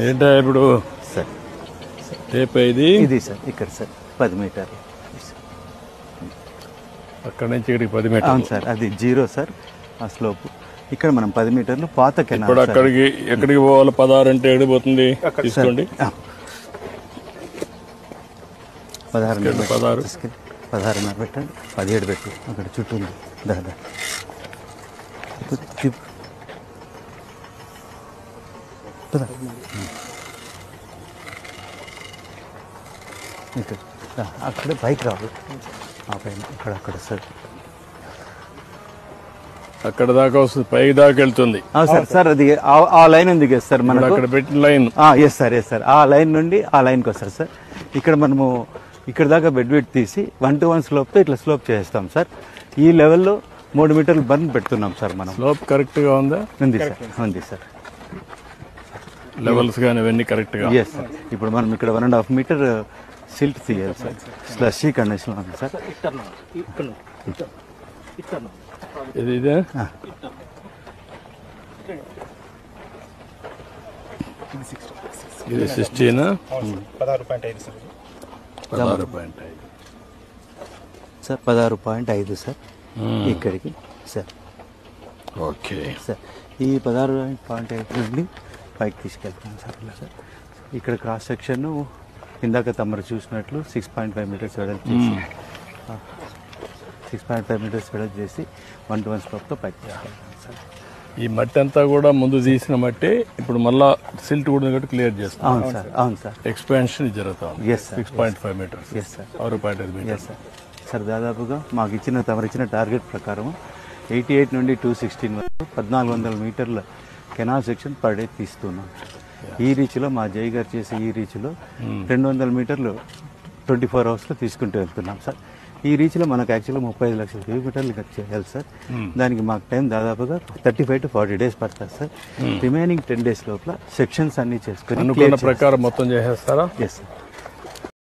ఏంటో ఇప్పుడు sir tape ఇది సార్ ఇక్కడ సార్ 10 మీటర్లు అక్కడ నుంచి ఇక్కడికి 10 మీటర్లు. అవును సార్, అది 0 సార్ ఆ స్లోప్. ఇక్కడ మనం 10 మీటర్లు పాత కెనాల్. ఇప్పుడు అక్కడికి ఎక్కడికి పోవాలి? 16 అంటే ఎడిపోతుంది తీసుకోండి. 16 పెట్టండి, 17 పెట్టి అక్కడ చుట్టూ ఉంది దాదా. అక్కడ బైక్ రావాలి ఆ పైన అక్కడ సార్ అక్కడ దాకా వస్తుంది, పైకి దాకా వెళ్తుంది. సార్ సార్ అది ఆ లైన్ ఉంది కదా సార్ మనం అక్కడ పెట్టిన లైన్. ఎస్ సార్ ఆ లైన్ నుండి ఆ లైన్కి వస్తారు సార్. ఇక్కడ మనము ఇక్కడ దాకా బెడ్ తీసి 1-to-1 స్లోప్తో ఇట్లా స్లోప్ చేస్తాం సార్. ఈ లెవెల్లో 3 మీటర్లు బర్న్ పెడుతున్నాం సార్ మనం. స్లోప్ కరెక్ట్ గా ఉందా? ఉంది సార్ లెవెల్స్ కానీ ఇవన్నీ కరెక్ట్ గా. Yes sir. ఇప్పుడు మనం ఇక్కడ 1.5 మీటర్ సిల్ట్ తీయాలి సార్. స్లషీ కండిషన్ ఉంది సార్. ఇదే ఇది 16 16.5 సార్. 16.5 సార్ 16.5 సార్ ఇక్కడికి సార్. ఓకే సార్ ఈ 16.5 నుండి పైకి తీసుకెళ్తాం సార్. ఇలా సార్ ఇక్కడ క్రాస్ సెక్షన్ ఇందాక తమరు చూసినట్లు 6.5 మీటర్స్ వెడల్పు చేసి 6.5 మీటర్స్ వెడల్పు చేసి 1-to-1 స్లోప్తో పైకి తీసుకెళ్తాం సార్. ఈ మట్టి అంతా కూడా ముందు తీసిన మట్టి ఇప్పుడు మళ్ళా సిల్ట్ కూడా క్లియర్ చేస్తాం. అవును సార్ ఎక్స్పాన్షన్ జరుగుతాం. Yes sir. 6.5 meters. Yes sir. 6.5 meters sir దాదాపుగా మాకు తమరు ఇచ్చిన టార్గెట్ ప్రకారం 88 నుండి 216 వరకు 1400 మీటర్ల కెనాల్ సెక్షన్ పర్ డే తీస్తున్నాం. ఈ రీచ్లో మా జై గారు చేసే ఈ రీచ్లో 200 మీటర్లు 24 అవర్స్లో తీసుకుంటూ వెళ్తున్నాం సార్. ఈ రీచ్లో మనకు యాక్చువల్గా 35 లక్షల కిలోమీటర్లు చేయాలి సార్. దానికి మాకు టైం దాదాపుగా 35 to 40 డేస్ పడుతుంది సార్. రిమైనింగ్ 10 డేస్ లోపల సెక్షన్స్ అన్ని చేసుకుని ప్రకారం మొత్తం చేసేస్తారా? Yes sir.